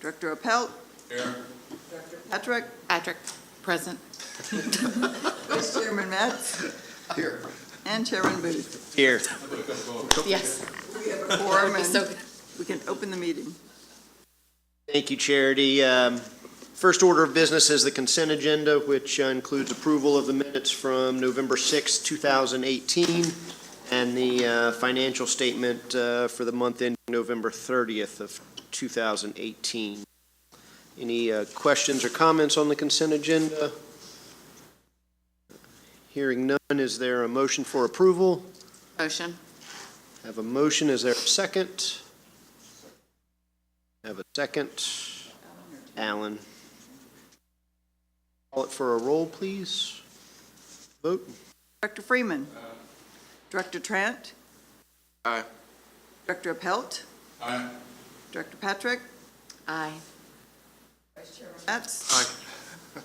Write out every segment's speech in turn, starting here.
Director Appelt. Here. Director Patrick. Patrick, present. Vice Chairman Metz. Here. And Chairman Booth. Here. Yes. We have a quorum and So, we can open the meeting. Thank you, Charity. First order of business is the consent agenda, which includes approval of the minutes from November 6, 2018, and the financial statement for the month ending November 30th of 2018. Any questions or comments on the consent agenda? Hearing none, is there a motion for approval? motion. Have a motion. Is there a second? Have a second. Alan. Call it for a roll, please. Vote. Director Freeman. Director Trent. Aye. Director Appelt. Aye. Director Patrick. Aye. Vice Chairman Metz. Aye.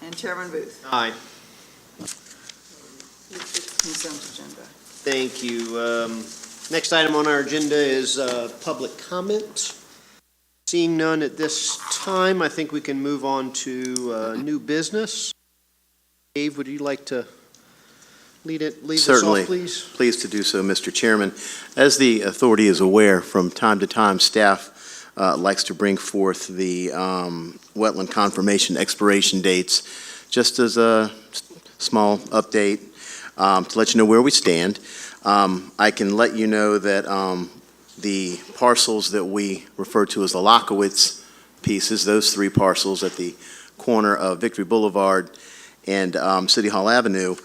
And Chairman Booth. Aye. Consent agenda. Thank you. Next item on our agenda is public comment. Seeing none at this time, I think we can move on to new business. Dave, would you like to lead us Certainly. off, please? Pleased to do so, Mr. Chairman. As the authority is aware, from time to time, staff likes to bring forth the wetland confirmation expiration dates, just as a small update to let you know where we stand. I can let you know that the parcels that we refer to as the Lockowitz pieces, those three parcels at the corner of Victory Boulevard and City Hall Avenue,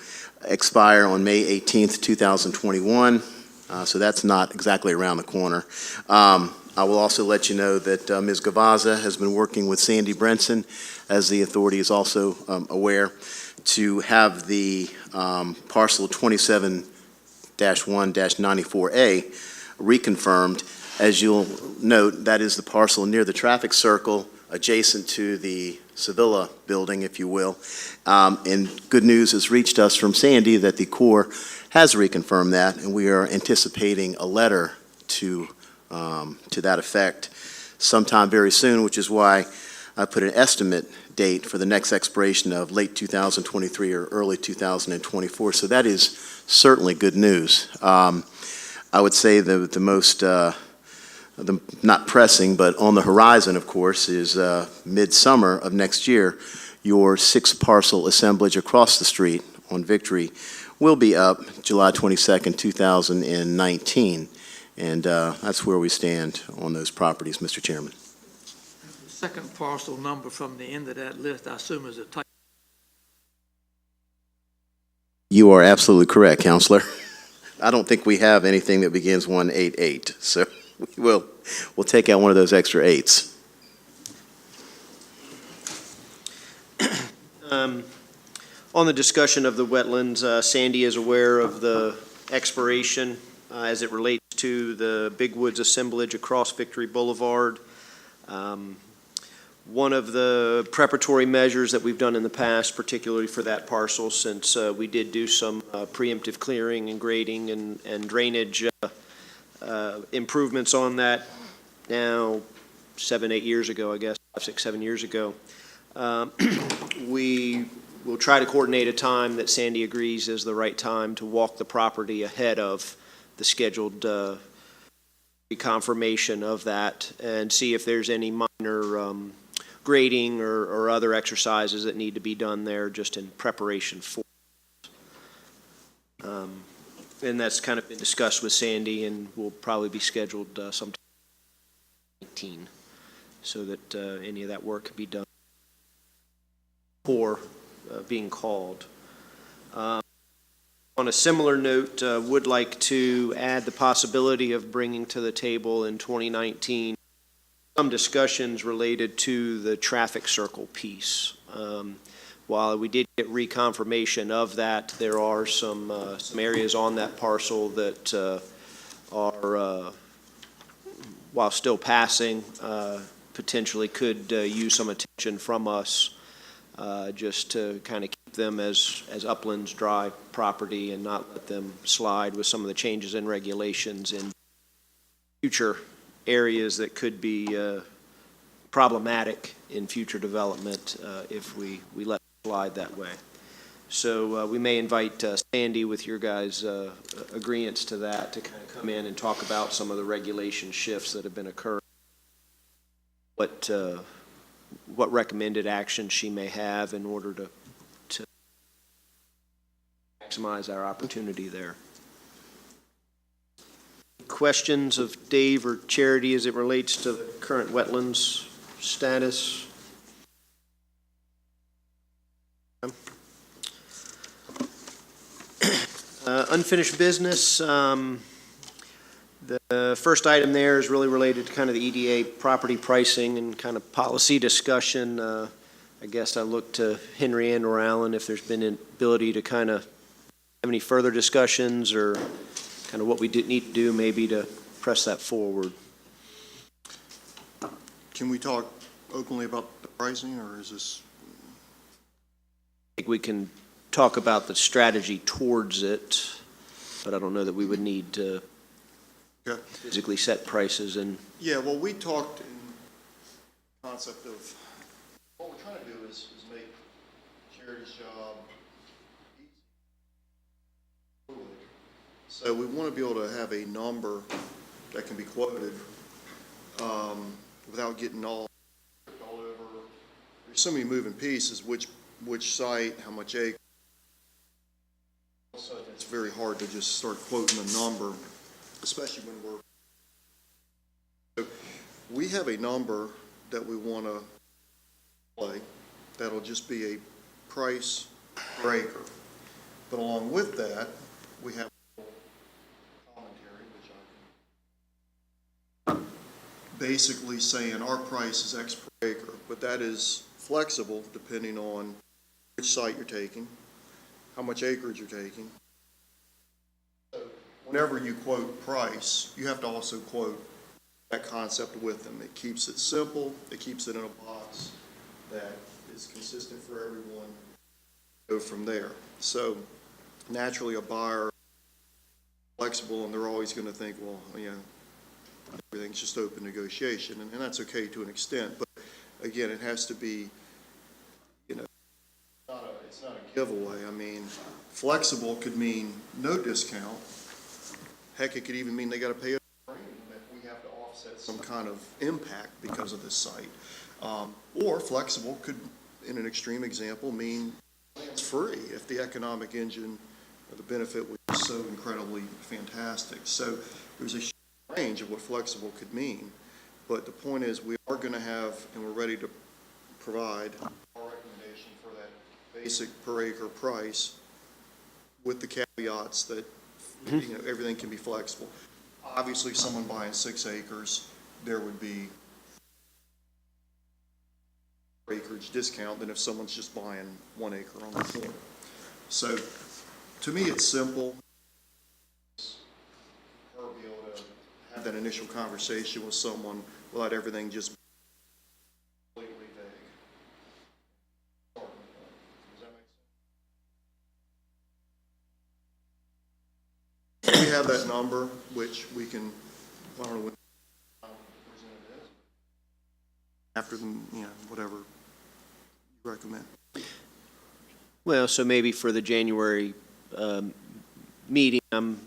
expire on May 18th, 2021. So that's not exactly around the corner. I will also let you know that Ms. Gavaza has been working with Sandy Brenson, as the authority is also aware, to have the parcel 27-1-94A reconfirmed. As you'll note, that is the parcel near the traffic circle adjacent to the Sevilla building, if you will. And good news has reached us from Sandy that the Corps has reconfirmed that, and we are anticipating a letter to that effect sometime very soon, which is why I put an estimate date for the next expiration of late 2023 or early 2024. So that is certainly good news. I would say the most, not pressing, but on the horizon, of course, is midsummer of next year, your 6-parcel assemblage across the street on Victory will be up July 22nd, 2019. And that's where we stand on those properties, Mr. Chairman. The second parcel number from the end of that list, I assume, is a type. You are absolutely correct, Counselor. I don't think we have anything that begins 188, so we'll take out one of those extra 8s. On the discussion of the wetlands, Sandy is aware of the expiration as it relates to the Big Woods assemblage across Victory Boulevard. One of the preparatory measures that we've done in the past, particularly for that parcel, since we did do some preemptive clearing and grading and drainage improvements on that now 7-8 years ago, I guess, 5, 6, 7 years ago. We will try to coordinate a time that Sandy agrees is the right time to walk the property ahead of the scheduled reconfirmation of that and see if there's any minor grading or other exercises that need to be done there just in preparation for it. And that's kind of been discussed with Sandy and will probably be scheduled sometime in 2019 so that any of that work can be done before being called. On a similar note, would like to add the possibility of bringing to the table in 2019 some discussions related to the traffic circle piece. While we did get reconfirmation of that, there are some areas on that parcel that are, while still passing, potentially could use some attention from us just to kind of keep them as uplands dry property and not let them slide with some of the changes in regulations in future areas that could be problematic in future development if we let it slide that way. So we may invite Sandy, with your guys' agreeance to that, to kind of come in and talk about some of the regulation shifts that have been occurring. What recommended action she may have in order to maximize our opportunity there. Questions of Dave or Charity as it relates to the current wetlands status? Unfinished business. The first item there is really related to kind of the EDA property pricing and kind of policy discussion. I guess I look to Henry and or Alan if there's been an ability to kind of have any further discussions or kind of what we need to do maybe to press that forward. Can we talk openly about the pricing, or is this? I think we can talk about the strategy towards it, but I don't know that we would need to physically set prices. And Yeah, well, we talked in concept of, what we're trying to do is make Charity's job easy. So we want to be able to have a number that can be quoted without getting all over. There's so many moving pieces, which site, how much acre. So it's very hard to just start quoting a number, especially when so we have a number that we want to play that'll just be a price per acre. But along with that, we have commentary, which I can basically saying our price is X per acre, but that is flexible depending on which site you're taking, how much acreage you're taking. So whenever you quote price, you have to also quote that concept with them. It keeps it simple, it keeps it in a box that is consistent for everyone. Go from there. So naturally a buyer is flexible and they're always going to think, well, everything's just open negotiation, and that's okay to an extent, but again, it has to be, it's not a giveaway. I mean, flexible could mean no discount. Heck, it could even mean they got to pay a premium that we have to offset some kind of impact because of this site. Or flexible could, in an extreme example, mean it's free if the economic engine or the benefit was so incredibly fantastic. So there's a range of what flexible could mean. But the point is, we are going to have, and we're ready to provide our recommendation for that basic per acre price with the caveats that everything can be flexible. Obviously, someone buying 6 acres, there would be acreage discount than if someone's just buying 1 acre on the corner. So to me, it's simple. Her be able to have that initial conversation with someone without everything just completely vague. Does that make sense? We have that number, which we can, I don't know what percent it is, after them, whatever you recommend. well, so maybe for the January meeting, I'm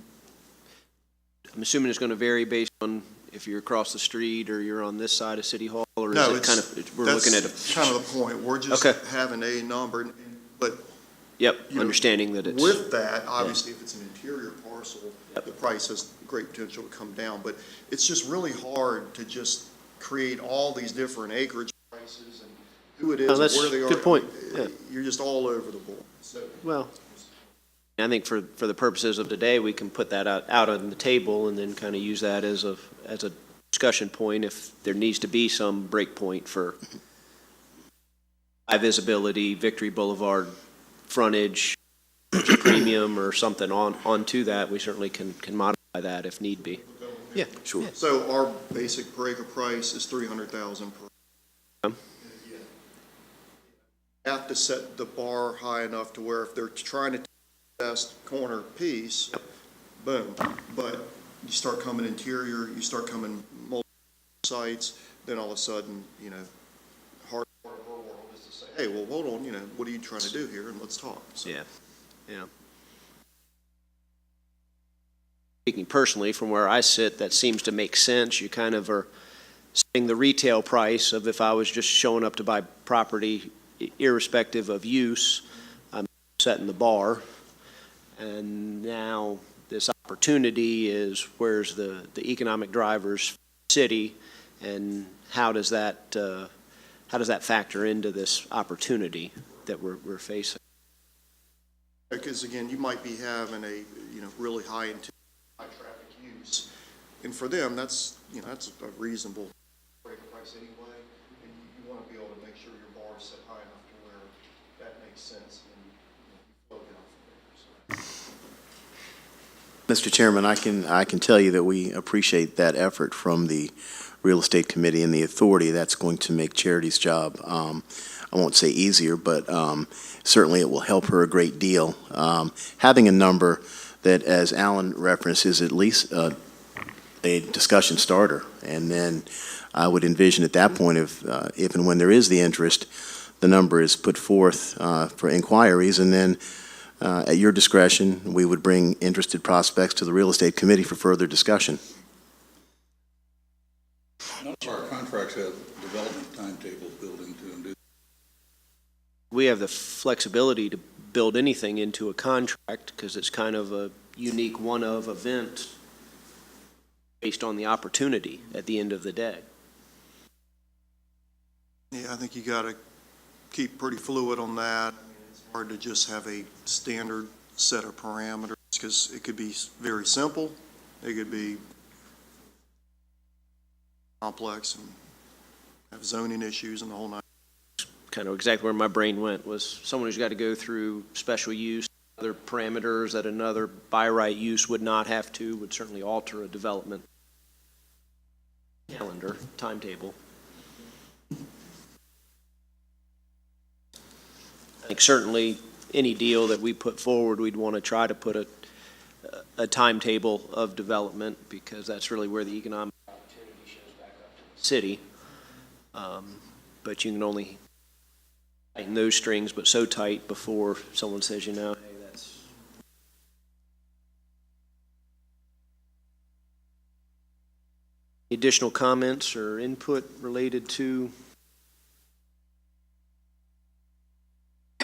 assuming it's going to vary based on if you're across the street or you're on this side of City Hall, or is No, it kind of, we're looking at a... That's kind of the point. We're just Okay. having a number, but Yep, you know, understanding that it's... with that, obviously, if it's an interior parcel, the price has great potential to come down. But it's just really hard to just create all these different acreage prices and who it is and that's where they are. good point. Yeah. You're just all over the board. So Well, I think for the purposes of today, we can put that out on the table and then kind of use that as a discussion point if there needs to be some break point for high visibility, Victory Boulevard frontage, premium or something onto that. We certainly can modify that if need be. Yeah, sure. Yeah. So our basic per acre price is $300,000 per. You have to set the bar high enough to where if they're trying to take the best corner piece, boom. But you start coming interior, you start coming multiple sites, then all of a sudden, hey, well, hold on, what are you trying to do here, and let's talk. So, Yeah. Speaking personally, from where I sit, that seems to make sense. You kind of are setting the retail price of if I was just showing up to buy property, irrespective of use, I'm setting the bar. And now this opportunity is where's the economic drivers for the city, and how does that factor into this opportunity that we're facing? because again, you might be having a, really high traffic use, and for them, that's a reasonable price anyway, and you want to be able to make sure your bar is set high enough to where that makes sense, and you flow down from there. Mr. Chairman, I can tell you that we appreciate that effort from the Real Estate Committee and the authority. That's going to make Charity's job, I won't say easier, but certainly it will help her a great deal. Having a number that, as Alan referenced, is at least a discussion starter. And then I would envision at that point, if and when there is the interest, the number is put forth for inquiries, and then at your discretion, we would bring interested prospects to the Real Estate Committee for further discussion. None of our contracts have development timetables built into them, do they? We have the flexibility to build anything into a contract because it's kind of a unique one-of event based on the opportunity at the end of the day. Yeah, I think you got to keep pretty fluid on that. It's hard to just have a standard set of parameters because it could be very simple, it could be complex and have zoning issues and the whole nine. Kind of exactly where my brain went was someone who's got to go through special use, other parameters that another by right use would not have to, would certainly alter a development calendar, timetable. I think certainly any deal that we put forward, we'd want to try to put a timetable of development because that's really where the economic opportunity shows back up to the city. But you can only tighten those strings, but so tight before someone says, hey, that's. Additional comments or input related to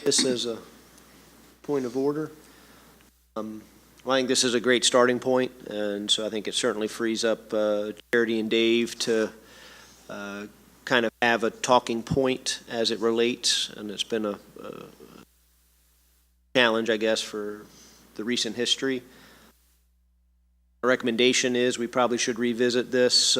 this as a point of order? Well, I think this is a great starting point, and so I think it certainly frees up Charity and Dave to kind of have a talking point as it relates, and it's been a challenge, I guess, for the recent history. Our recommendation is we probably should revisit this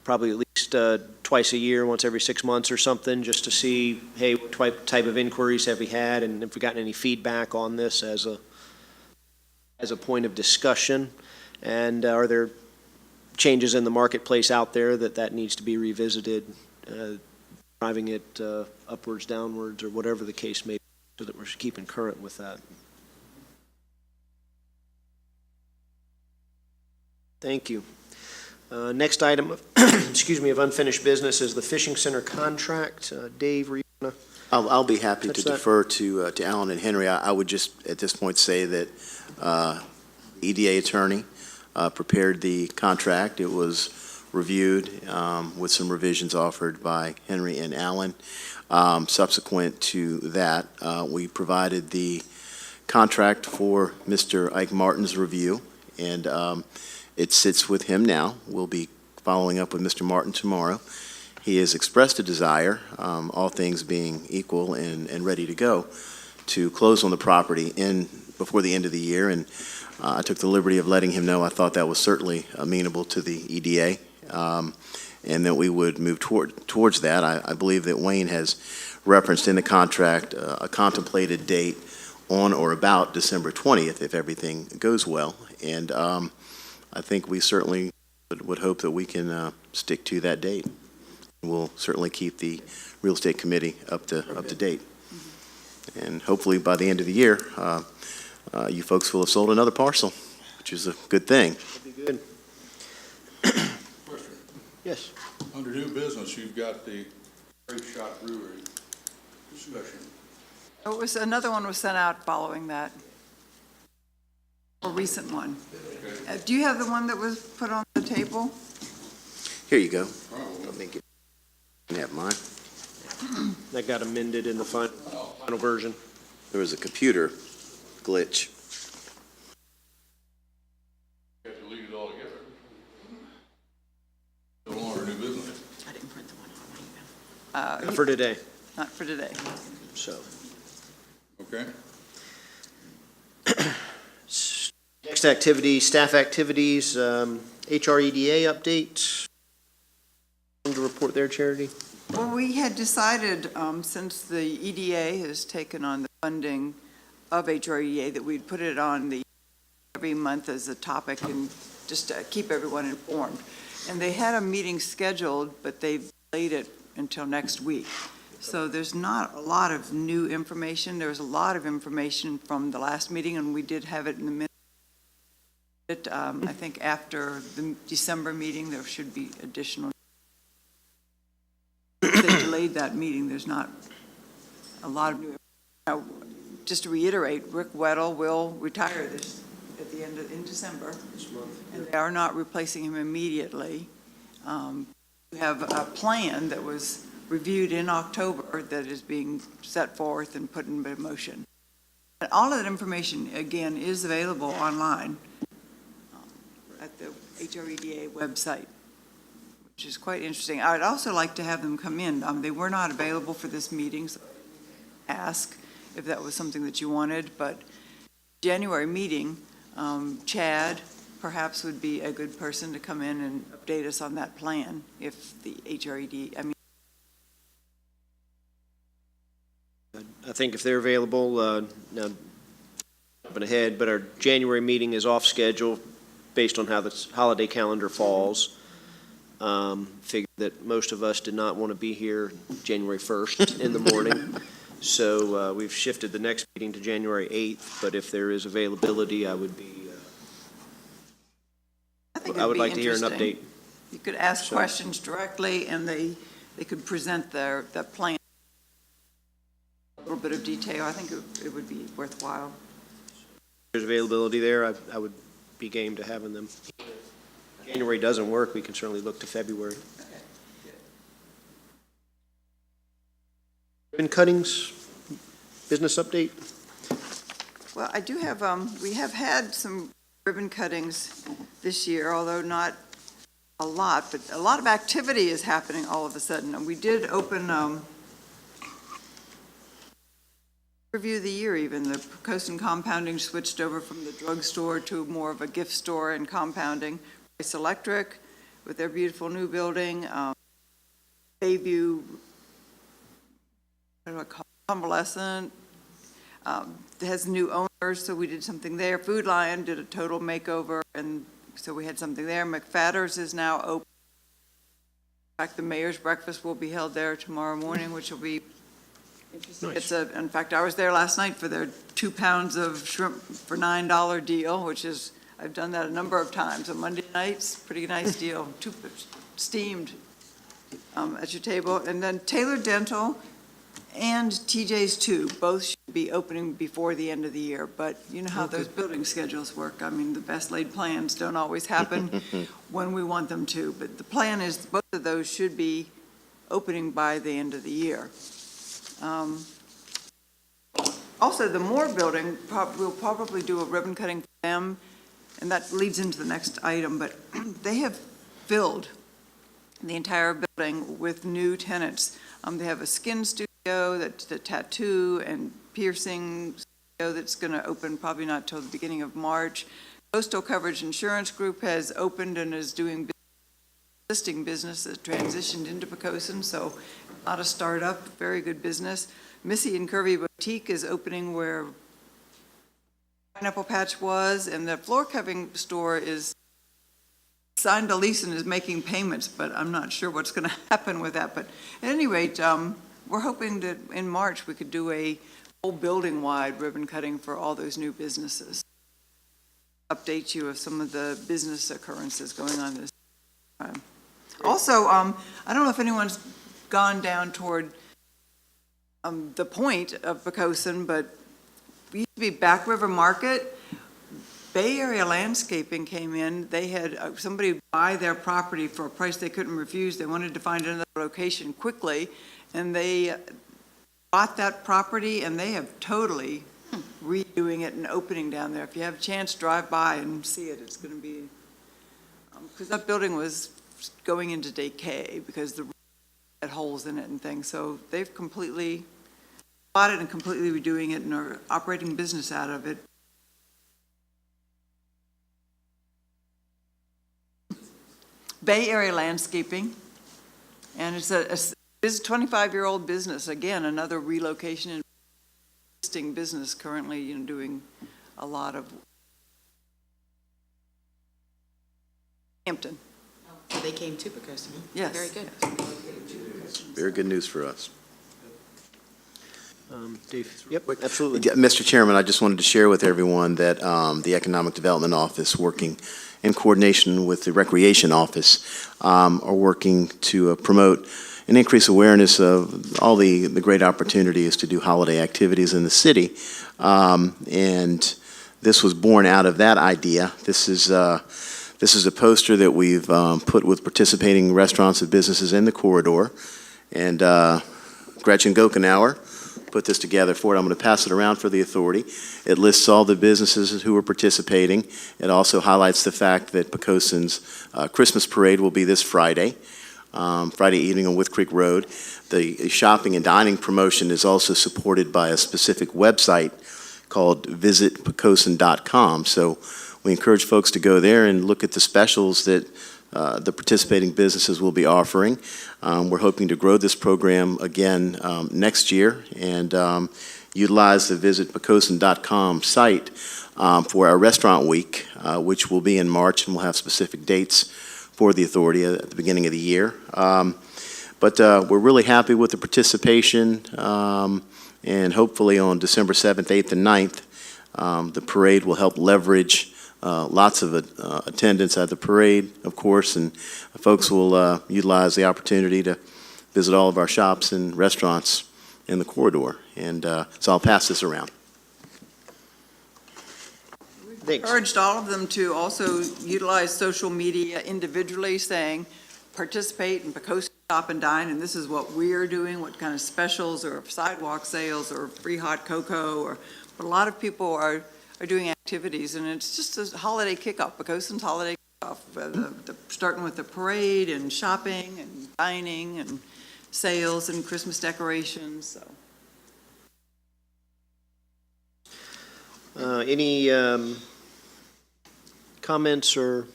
probably at least twice a year, once every 6 months or something, just to see, hey, what type of inquiries have we had, and if we've gotten any feedback on this as a point of discussion, and are there changes in the marketplace out there that needs to be revisited, driving it upwards, downwards, or whatever the case may be, so that we're keeping current with that. Thank you. Next item of, of unfinished business is the fishing center contract. Dave, were you gonna? I'll be happy to Touch that. defer to Alan and Henry. I would just at this point say that EDA attorney prepared the contract. It was reviewed with some revisions offered by Henry and Alan. Subsequent to that, we provided the contract for Mr. Ike Martin's review, and it sits with him now. We'll be following up with Mr. Martin tomorrow. He has expressed a desire, all things being equal and ready to go, to close on the property before the end of the year, and I took the liberty of letting him know I thought that was certainly amenable to the EDA, and that we would move towards that. I believe that Wayne has referenced in the contract a contemplated date on or about December 20th, if everything goes well, and I think we certainly would hope that we can stick to that date. We'll certainly keep the Real Estate Committee up to date. And hopefully by the end of the year, you folks will have sold another parcel, which is a good thing. That'd be good. Question. Yes. Under new business, you've got the Great Shot Brewery. Discussion. Another one was sent out following that. A recent one. Do you have the one that was put on the table? Here you go. Let me get, you have mine. That got amended in the final version. There was a computer glitch. You have to leave it all together. No longer new business. I didn't print the one on my email. For today, Not for today. so. Okay. Next activity, staff activities, HREDA update. To report there, Charity? Well, we had decided, since the EDA has taken on the funding of HREA, that we'd put it on every month as a topic and just to keep everyone informed. And they had a meeting scheduled, but they've delayed it until next week. So there's not a lot of new information. There was a lot of information from the last meeting, and we did have it in the minute. I think after the December meeting, there should be additional. They delayed that meeting. There's not a lot of new. Now, just to reiterate, Rick Weddle will retire at the end in December, and they are not replacing him immediately. We have a plan that was reviewed in October that is being set forth and put in motion. And all of that information, again, is available online at the HREDA website, which is quite interesting. I would also like to have them come in. They were not available for this meeting, so ask if that was something that you wanted, but January meeting, Chad perhaps would be a good person to come in and update us on that plan if the I think if they're available, now, jumping ahead, but our January meeting is off schedule based on how the holiday calendar falls. Figured that most of us did not want to be here January 1st in the morning. So we've shifted the next meeting to January 8th, but if there is availability, I would like to hear an update. You could ask questions directly, and they could present the plan. A little bit of detail. I think it would be worthwhile. If there's availability there, I would be game to having them. If January doesn't work, we can certainly look to February. Ribbon cuttings, business update? Well, I do have, we have had some ribbon cuttings this year, although not a lot, but a lot of activity is happening all of a sudden. And we did open, review of the year even. The Poquoson compounding switched over from the drugstore to more of a gift store and compounding. Rice Electric with their beautiful new building. Bayview, what do I call it? Convalescent. It has new owners, so we did something there. Food Lion did a total makeover, and so we had something there. McFadder's is now open. In fact, the mayor's breakfast will be held there tomorrow morning, which will be interesting. Nice. In fact, I was there last night for their 2 pounds of shrimp for $9 deal, which is, I've done that a number of times. On Monday nights, pretty nice deal, steamed at your table. And then Taylor Dental and TJ's too, both should be opening before the end of the year, but you know how those building schedules work. I mean, the best laid plans don't always happen when we want them to, but the plan is both of those should be opening by the end of the year. Also, the Moore building, we'll probably do a ribbon cutting for them, and that leads into the next item, but they have filled the entire building with new tenants. They have a skin studio, that's the tattoo and piercing studio that's going to open probably not till the beginning of March. Coastal Coverage Insurance Group has opened and is doing existing business that transitioned into Poquoson, so not a startup, very good business. Missy and Curvy Boutique is opening where Pineapple Patch was, and the floor covering store is signed a lease and is making payments, but I'm not sure what's going to happen with that. But at any rate, we're hoping that in March we could do a whole building-wide ribbon cutting for all those new businesses. Update you of some of the business occurrences going on this time. Also, I don't know if anyone's gone down toward the point of Poquoson, but we used to be Back River Market. Bay Area Landscaping came in, they had somebody buy their property for a price they couldn't refuse. They wanted to find another location quickly, and they bought that property, and they have totally redoing it and opening down there. If you have a chance, drive by and see it. It's going to be, because that building was going into decay because the roof had holes in it and things. So they've completely bought it and completely redoing it and are operating business out of it. Bay Area Landscaping, and it's a 25-year-old business. Again, another relocation and existing business currently, doing a lot of Hampton. So they came to Poquoson. Yes. Very good. Very good news for us. Dave? Yep, absolutely. Mr. Chairman, I just wanted to share with everyone that the Economic Development Office, working in coordination with the Recreation Office, are working to promote and increase awareness of all the great opportunities to do holiday activities in the city. And this was born out of that idea. This is a poster that we've put with participating restaurants and businesses in the corridor. And Gretchen Gokenauer put this together for it. I'm going to pass it around for the authority. It lists all the businesses who are participating. It also highlights the fact that Poquoson's Christmas parade will be this Friday, Friday evening on Wythe Creek Road. The shopping and dining promotion is also supported by a specific website called visitpoquoson.com. So we encourage folks to go there and look at the specials that the participating businesses will be offering. We're hoping to grow this program again next year and utilize the visitpoquoson.com site for our restaurant week, which will be in March, and we'll have specific dates for the authority at the beginning of the year. But we're really happy with the participation, and hopefully on December 7th, 8th, and 9th, the parade will help leverage lots of attendance at the parade, of course, and folks will utilize the opportunity to visit all of our shops and restaurants in the corridor. And so I'll pass this around. Thanks. Encouraged all of them to also utilize social media individually, saying, participate in Poquoson Shop and Dine, and this is what we're doing, what kind of specials or sidewalk sales or free hot cocoa, but a lot of people are doing activities, and it's just a holiday kickoff, Poquoson's holiday kickoff, starting with the parade and shopping and dining and sales and Christmas decorations. So, Any comments or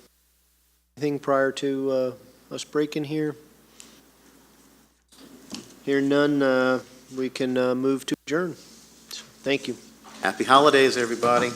anything prior to us breaking here? Hearing none, we can move to adjourn. Thank you. Happy holidays, everybody.